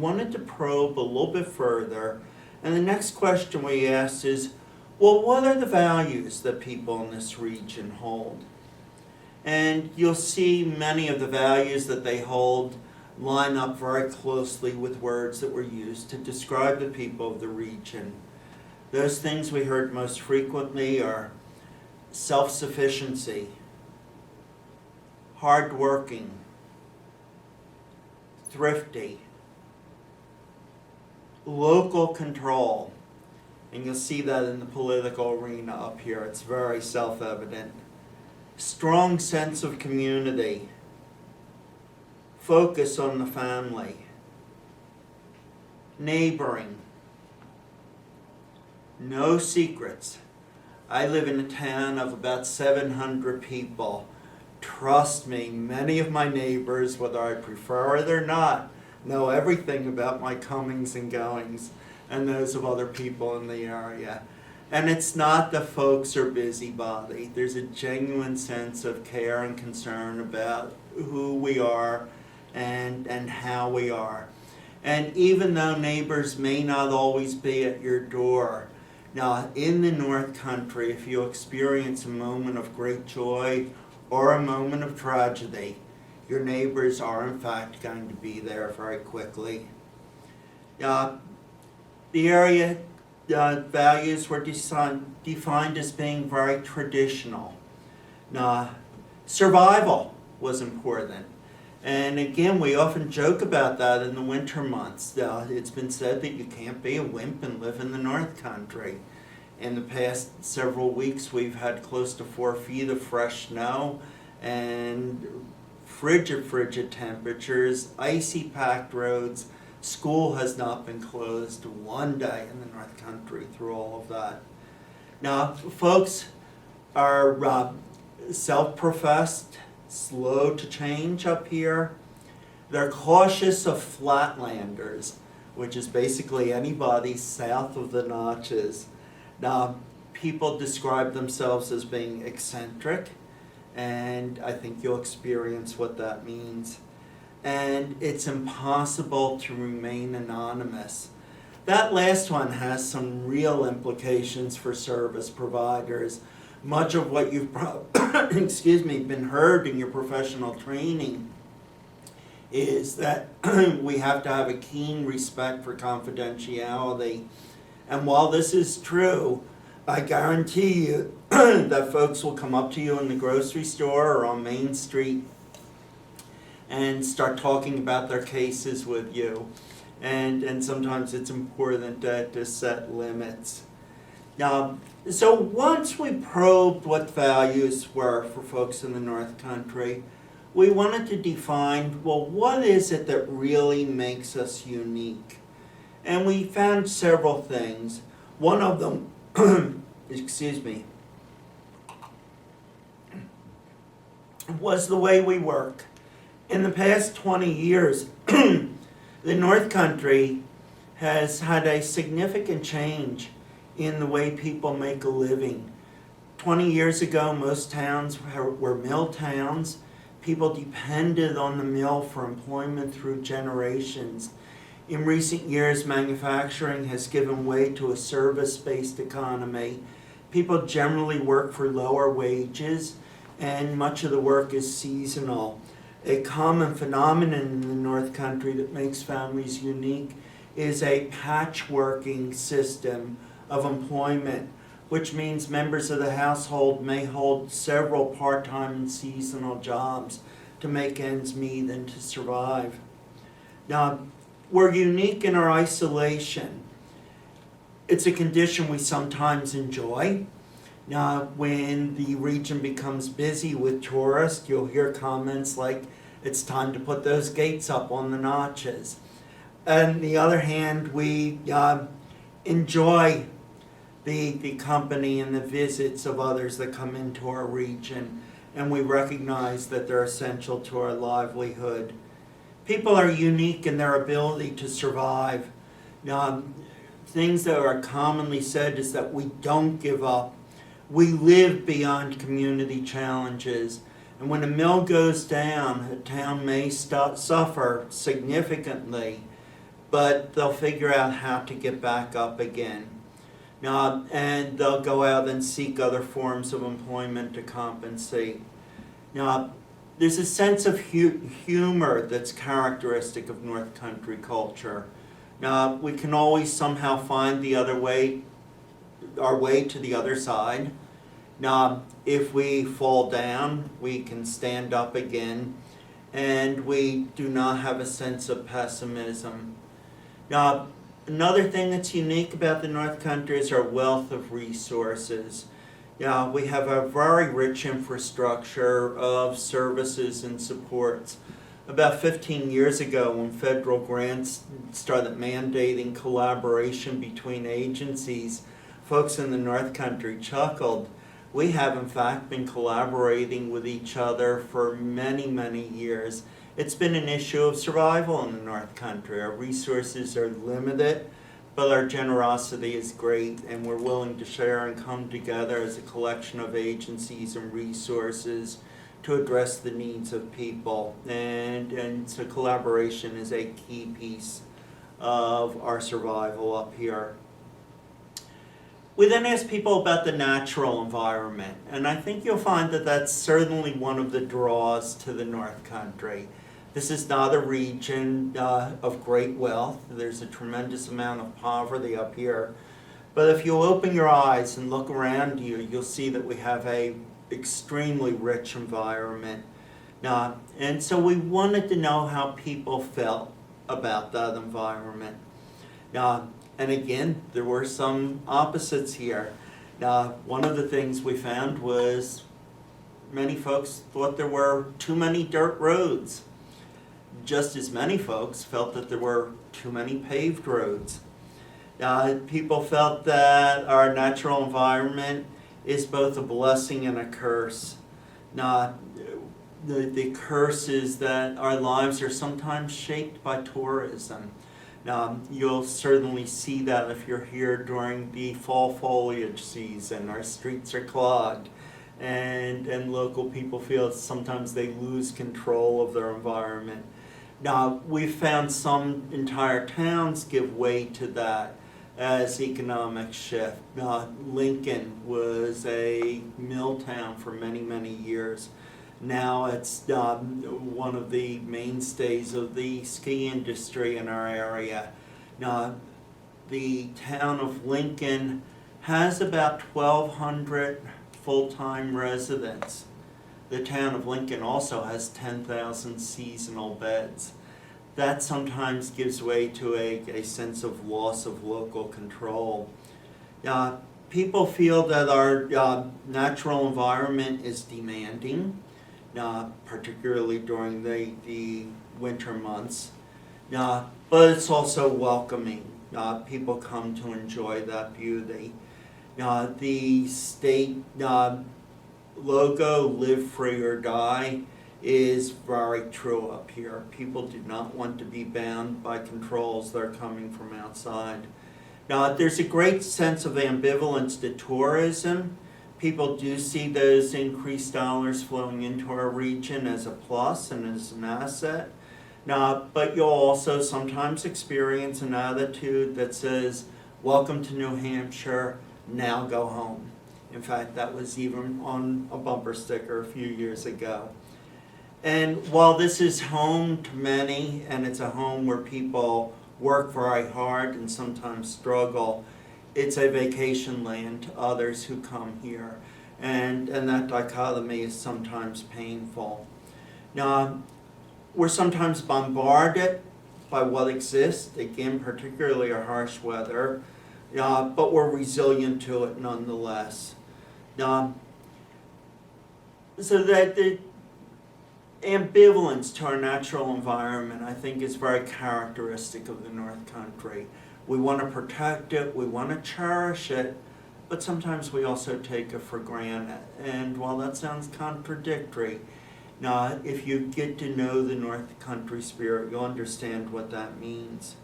wanted to probe a little bit further. And the next question we asked is, well, what are the values that people in this region hold? And you'll see many of the values that they hold line up very closely with words that were used to describe the people of the region. Those things we heard most frequently are self-sufficiency, hardworking, thrifty, local control, and you'll see that in the political arena up here. It's very self-evident. Strong sense of community, focus on the family, neighboring, no secrets. I live in a town of about 700 people. Trust me, many of my neighbors, whether I prefer it or not, know everything about my comings and goings, and those of other people in the area. And it's not that folks are busybody. There's a genuine sense of care and concern about who we are and how we are. And even though neighbors may not always be at your door, now in the North Country, if you experience a moment of great joy or a moment of tragedy, your neighbors are in fact going to be there very quickly. The area values were defined as being very traditional. Now, survival was important. And again, we often joke about that in the winter months. It's been said that you can't be a wimp and live in the North Country. In the past several weeks, we've had close to 4 feet of fresh snow and frigid temperatures, icy packed roads. School has not been closed one day in the North Country through all of that. Now, folks are self-professed, slow to change up here. They're cautious of Flatlanders, which is basically anybody south of the Notches. Now, people describe themselves as being eccentric, and I think you'll experience what that means. And it's impossible to remain anonymous. That last one has some real implications for service providers. Much of what you've been heard in your professional training is that we have to have a keen respect for confidentiality. And while this is true, I guarantee you that folks will come up to you in the grocery store or on Main Street and start talking about their cases with you. And sometimes it's important to set limits. So once we probed what values were for folks in the North Country, we wanted to define, well, what is it that really makes us unique? And we found several things. One of them, was the way we work. In the past 20 years, the North Country has had a significant change in the way people make a living. 20 years ago, most towns were mill towns. People depended on the mill for employment through generations. In recent years, manufacturing has given way to a service-based economy. People generally work for lower wages, and much of the work is seasonal. A common phenomenon in the North Country that makes families unique is a patchworking system of employment, which means members of the household may hold several part-time and seasonal jobs to make ends meet and to survive. Now, we're unique in our isolation. It's a condition we sometimes enjoy. Now, when the region becomes busy with tourists, you'll hear comments like, it's time to put those gates up on the Notches. On the other hand, we enjoy the company and the visits of others that come into our region, and we recognize that they're essential to our livelihood. People are unique in their ability to survive. Things that are commonly said is that we don't give up. We live beyond community challenges. And when a mill goes down, a town may suffer significantly, but they'll figure out how to get back up again. And they'll go out and seek other forms of employment to compensate. There's a sense of humor that's characteristic of North Country culture. We can always somehow find our way to the other side. If we fall down, we can stand up again, and we do not have a sense of pessimism. Another thing that's unique about the North Country is our wealth of resources. We have a very rich infrastructure of services and supports. About 15 years ago, when federal grants started mandating collaboration between agencies, folks in the North Country chuckled. We have, in fact, been collaborating with each other for many, many years. It's been an issue of survival in the North Country. Our resources are limited, but our generosity is great, and we're willing to share and come together as a collection of agencies and resources to address the needs of people. And so collaboration is a key piece of our survival up here. We then ask people about the natural environment, and I think you'll find that that's certainly one of the draws to the North Country. This is not a region of great wealth. There's a tremendous amount of poverty up here. But if you open your eyes and look around you, you'll see that we have an extremely rich environment. And so we wanted to know how people felt about that environment. And again, there were some opposites here. One of the things we found was many folks thought there were too many dirt roads. Just as many folks felt that there were too many paved roads. People felt that our natural environment is both a blessing and a curse. The curse is that our lives are sometimes shaped by tourism. You'll certainly see that if you're here during the fall foliage season. Our streets are clogged, and local people feel sometimes they lose control of their environment. We've found some entire towns give way to that as economic shift. Lincoln was a mill town for many, many years. Now it's one of the mainstays of the ski industry in our area. The town of Lincoln has about 1,200 full-time residents. The town of Lincoln also has 10,000 seasonal beds. That sometimes gives way to a sense of loss of local control. People feel that our natural environment is demanding, particularly during the winter months, but it's also welcoming. People come to enjoy that beauty. The state logo, live free or die, is very true up here. People do not want to be bound by controls that are coming from outside. There's a great sense of ambivalence to tourism. People do see those increased dollars flowing into our region as a plus and as an asset. But you'll also sometimes experience an attitude that says, welcome to New Hampshire, now go home. In fact, that was even on a bumper sticker a few years ago. And while this is home to many, and it's a home where people work very hard and sometimes struggle, it's a vacation land to others who come here. And that dichotomy is sometimes painful. Now, we're sometimes bombarded by what exists, again, particularly our harsh weather, but we're resilient to it nonetheless. So that the ambivalence to our natural environment, I think, is very characteristic of the North Country. We want to protect it, we want to cherish it, but sometimes we also take it for granted. And while that sounds contradictory, if you get to know the North Country spirit, you'll understand what that means.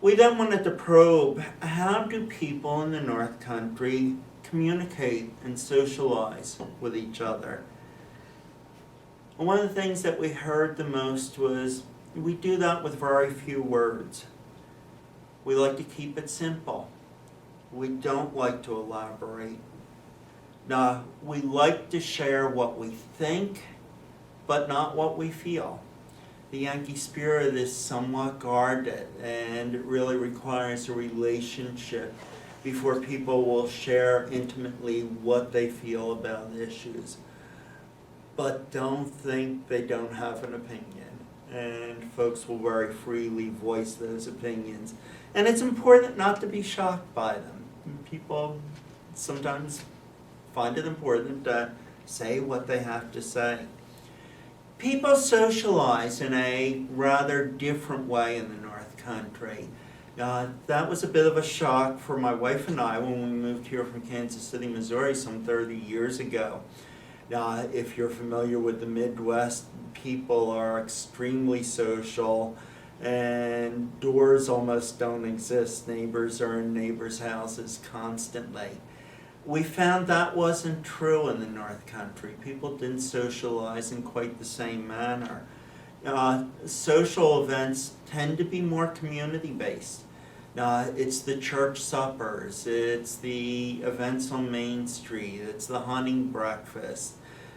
We then wanted to probe, how do people in the North Country communicate and socialize with each other? And one of the things that we heard the most was, we do that with very few words. We like to keep it simple. We don't like to elaborate. Now, we like to share what we think, but not what we feel. The Yankee spirit is somewhat guarded, and it really requires a relationship before people will share intimately what they feel about issues. But don't think they don't have an opinion, and folks will very freely voice those opinions. And it's important not to be shocked by them. People sometimes find it important to say what they have to say. People socialize in a rather different way in the North Country. That was a bit of a shock for my wife and I when we moved here from Kansas City, Missouri some 30 years ago. If you're familiar with the Midwest, people are extremely social and doors almost don't exist. Neighbors are in neighbors' houses constantly. We found that wasn't true in the North Country. People didn't socialize in quite the same manner. Social events tend to be more community-based. It's the church suppers, it's the events on Main Street, it's the hunting breakfast,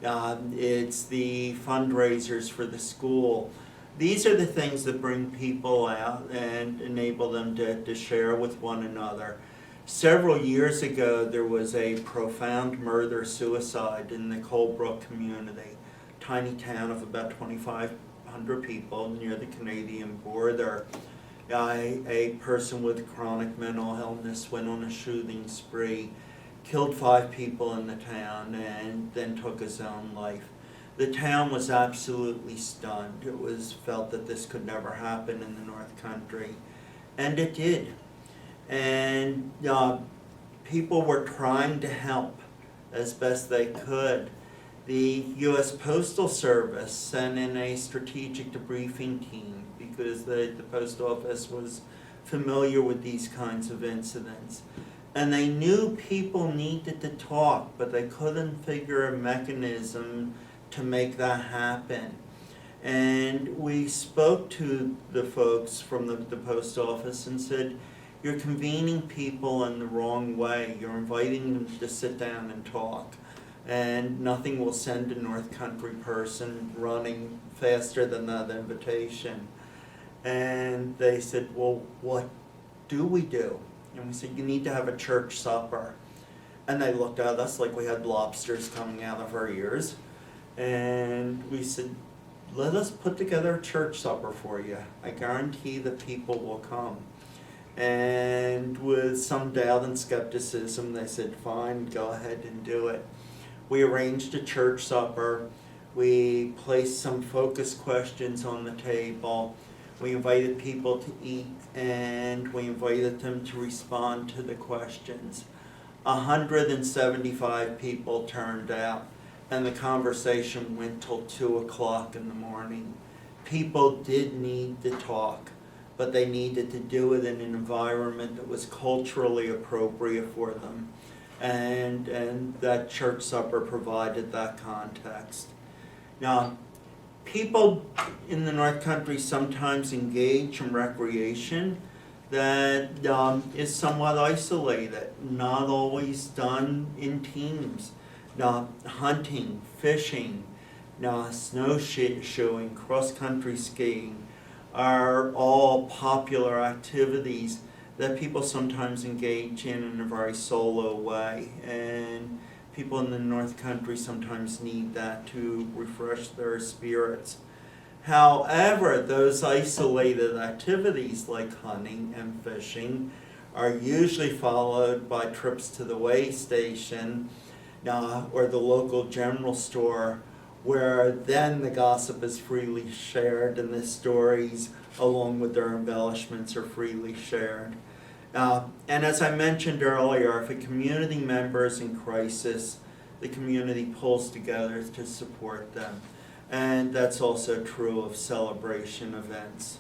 it's the fundraisers for the school. These are the things that bring people out and enable them to share with one another. Several years ago, there was a profound murder-suicide in the Colebrook community, tiny town of about 2,500 people near the Canadian border. A person with chronic mental illness went on a shooting spree, killed 5 people in the town, and then took his own life. The town was absolutely stunned. It was felt that this could never happen in the North Country, and it did. And people were trying to help as best they could. The U.S. Postal Service sent in a strategic debriefing team because the post office was familiar with these kinds of incidents. And they knew people needed to talk, but they couldn't figure a mechanism to make that happen. And we spoke to the folks from the post office and said, you're convening people in the wrong way. You're inviting them to sit down and talk. And nothing will send a North Country person running faster than that invitation. And they said, well, what do we do? And we said, you need to have a church supper. And they looked at us like we had lobsters coming out of our ears. And we said, let us put together a church supper for you. I guarantee that people will come. And with some doubt and skepticism, they said, fine, go ahead and do it. We arranged a church supper. We placed some focus questions on the table. We invited people to eat, and we invited them to respond to the questions. 175 people turned out, and the conversation went till 2 o'clock in the morning. People did need to talk, but they needed to do it in an environment that was culturally appropriate for them. And that church supper provided that context. Now, people in the North Country sometimes engage in recreation that is somewhat isolated, not always done in teams. Hunting, fishing, snowshoeing, cross-country skiing are all popular activities that people sometimes engage in a very solo way. And people in the North Country sometimes need that to refresh their spirits. However, those isolated activities like hunting and fishing are usually followed by trips to the way station or the local general store, where then the gossip is freely shared and the stories along with their embellishments are freely shared. And as I mentioned earlier, if a community member is in crisis, the community pulls together to support them. And that's also true of celebration events.